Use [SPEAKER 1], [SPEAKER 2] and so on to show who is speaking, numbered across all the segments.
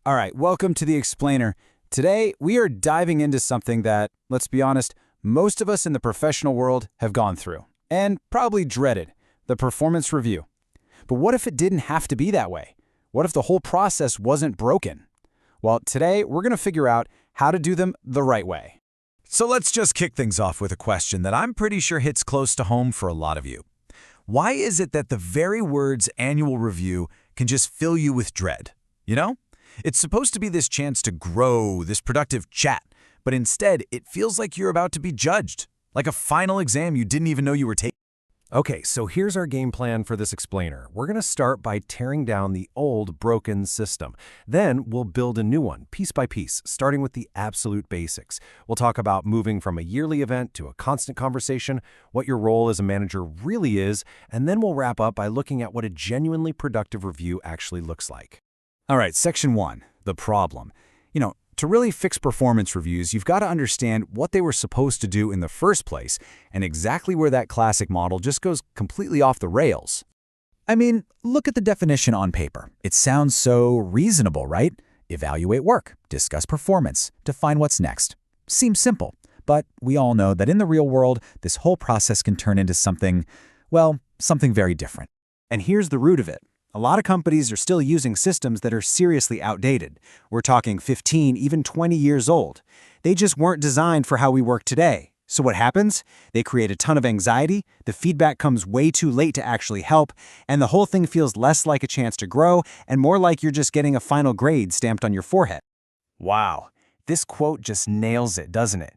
[SPEAKER 1] All right, welcome to The Explainer. Today, we are diving into something that, let's be honest, most of us in the professional world have gone through, and probably dreaded, the performance review. But what if it didn't have to be that way? What if the whole process wasn't broken? Well, today, we're going to figure out how to do them the right way.
[SPEAKER 2] So let's just kick things off with a question that I'm pretty sure hits close to home for a lot of you. Why is it that the very words annual review can just fill you with dread? You know? It's supposed to be this chance to grow, this productive chat, but instead it feels like you're about to be judged, like a final exam you didn't even know you were taking.
[SPEAKER 3] Okay, so here's our game plan for this explainer. We're going to start by tearing down the old broken system. Then we'll build a new one, piece by piece, starting with the absolute basics. We'll talk about moving from a yearly event to a constant conversation, what your role as a manager really is, and then we'll wrap up by looking at what a genuinely productive review actually looks like.
[SPEAKER 1] All right, section 1, the problem. To really fix performance reviews, you've got to understand what they were supposed to do in the first place and exactly where that classic model just goes completely off the rails. I mean, look at the definition on paper. It sounds so reasonable, right? Evaluate work, discuss performance, define what's next. Seems simple, but we all know that in the real world, this whole process can turn into something, well, something very different. And here's the root of it. A lot of companies are still using systems that are seriously outdated. We're talking 15, even 20 years old. They just weren't designed for how we work today. So what happens? They create a ton of anxiety, the feedback comes way too late to actually help, and the whole thing feels less like a chance to grow and more like you're just getting a final grade stamped on your forehead. Wow, this quote just nails it, doesn't it?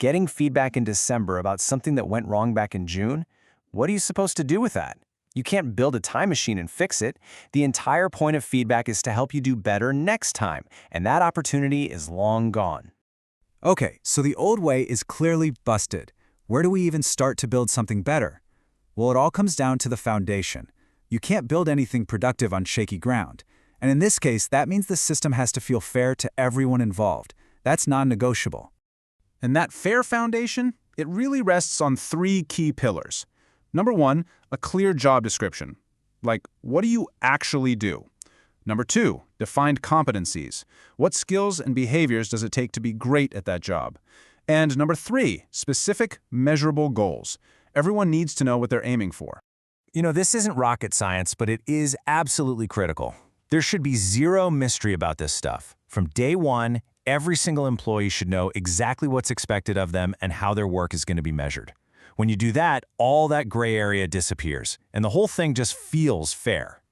[SPEAKER 1] Getting feedback in December about something that went wrong back in June? What are you supposed to do with that? You can't build a time machine and fix it. The entire point of feedback is to help you do better next time, and that opportunity is long gone. Okay, so the old way is clearly busted. Where do we even start to build something better? Well, it all comes down to the foundation. You can't build anything productive on shaky ground. And in this case, that means the system has to feel fair to everyone involved. That's non-negotiable.
[SPEAKER 4] And that fair foundation, it really rests on 3 key pillars. Number 1, a clear job description. Like, what do you actually do? Number 2, defined competencies. What skills and behaviors does it take to be great at that job? And number 3, specific, measurable goals. Everyone needs to know what they're aiming for.
[SPEAKER 2] This isn't rocket science, but it is absolutely critical. There should be zero mystery about this stuff. From day one, every single employee should know exactly what's expected of them and how their work is going to be measured. When you do that, all that gray area disappears, and the whole thing just feels fair.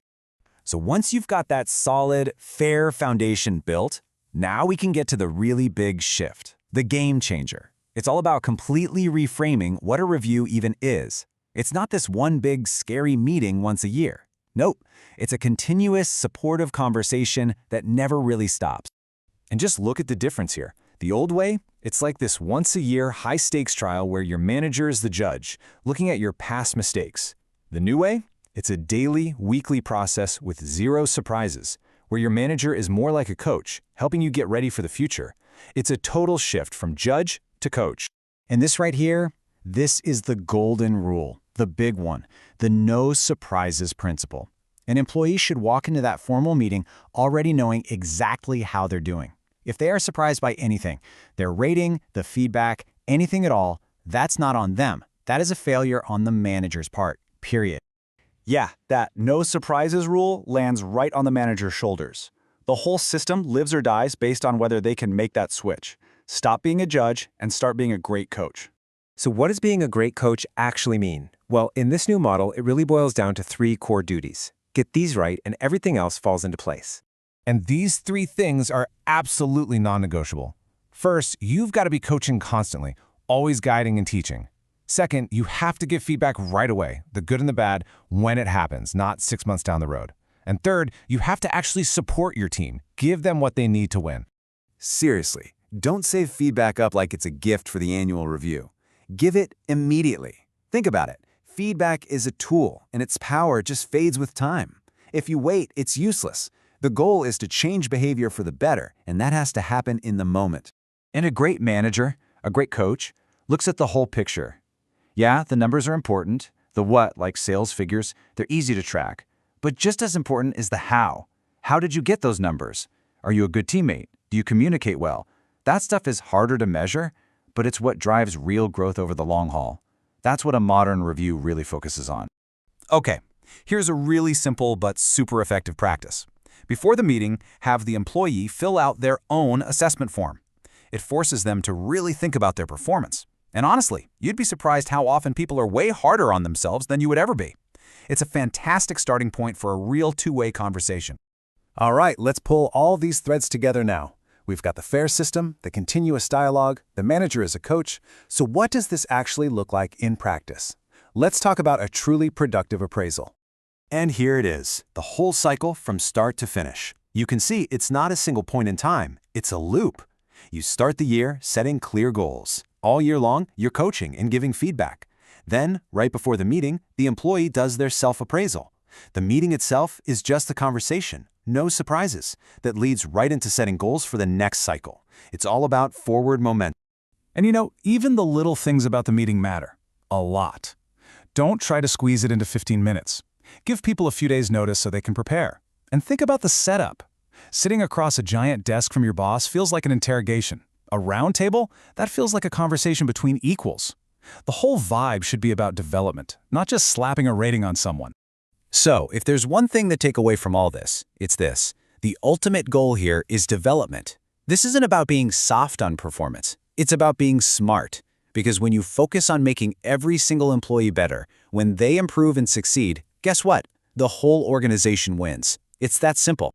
[SPEAKER 1] So once you've got that solid, fair foundation built, now we can get to the really big shift, the game changer. It's all about completely reframing what a review even is. It's not this one big, scary meeting once a year. Nope, it's a continuous, supportive conversation that never really stops. And just look at the difference here. The old way, it's like this once-a-year high-stakes trial where your manager is the judge, looking at your past mistakes. The new way, it's a daily, weekly process with zero surprises, where your manager is more like a coach, helping you get ready for the future. It's a total shift from judge to coach. And this right here, this is the golden rule, the big one, the no surprises principle. An employee should walk into that formal meeting already knowing exactly how they're doing. If they are surprised by anything, their rating, the feedback, anything at all, that's not on them. That is a failure on the manager's part, period. Yeah, that no surprises rule lands right on the manager's shoulders. The whole system lives or dies based on whether they can make that switch. Stop being a judge and start being a great coach.
[SPEAKER 3] So what does being a great coach actually mean? Well, in this new model, it really boils down to 3 core duties. Get these right and everything else falls into place.
[SPEAKER 2] And these 3 things are absolutely non-negotiable. First, you've got to be coaching constantly, always guiding and teaching. Second, you have to give feedback right away, the good and the bad, when it happens, not 6 months down the road. And third, you have to actually support your team, give them what they need to win.
[SPEAKER 1] Seriously, don't save feedback up like it's a gift for the annual review. Give it immediately. Think about it. Feedback is a tool, and its power just fades with time. If you wait, it's useless. The goal is to change behavior for the better, and that has to happen in the moment. And a great manager, a great coach, looks at the whole picture. Yeah, the numbers are important. The what, like sales figures, they're easy to track. But just as important is the how. How did you get those numbers? Are you a good teammate? Do you communicate well? That stuff is harder to measure, but it's what drives real growth over the long haul. That's what a modern review really focuses on. Okay, here's a really simple but super effective practice. Before the meeting, have the employee fill out their own assessment form. It forces them to really think about their performance. And honestly, you'd be surprised how often people are way harder on themselves than you would ever be. It's a fantastic starting point for a real two-way conversation.
[SPEAKER 3] All right, let's pull all these threads together now. We've got the FAIR system, the continuous dialogue, the manager as a coach. So what does this actually look like in practice? Let's talk about a truly productive appraisal. And here it is, the whole cycle from start to finish. You can see it's not a single point in time, it's a loop. You start the year setting clear goals. All year long, you're coaching and giving feedback. Then, right before the meeting, the employee does their self-appraisal. The meeting itself is just the conversation, no surprises, that leads right into setting goals for the next cycle. It's all about forward momentum.
[SPEAKER 4] And even the little things about the meeting matter. A lot. Don't try to squeeze it into 15 minutes. Give people a few days' notice so they can prepare. And think about the setup. Sitting across a giant desk from your boss feels like an interrogation. A round table? That feels like a conversation between equals. The whole vibe should be about development, not just slapping a rating on someone.
[SPEAKER 1] So, if there's one thing to take away from all this, it's this. The ultimate goal here is development. This isn't about being soft on performance. It's about being smart. Because when you focus on making every single employee better, when they improve and succeed, guess what? The whole organization wins. It's that simple.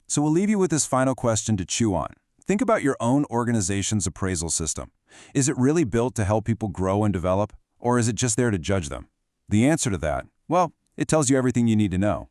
[SPEAKER 2] So we'll leave you with this final question to chew on. Think about your own organization's appraisal system. Is it really built to help people grow and develop, or is it just there to judge them? The answer to that, well, it tells you everything you need to know.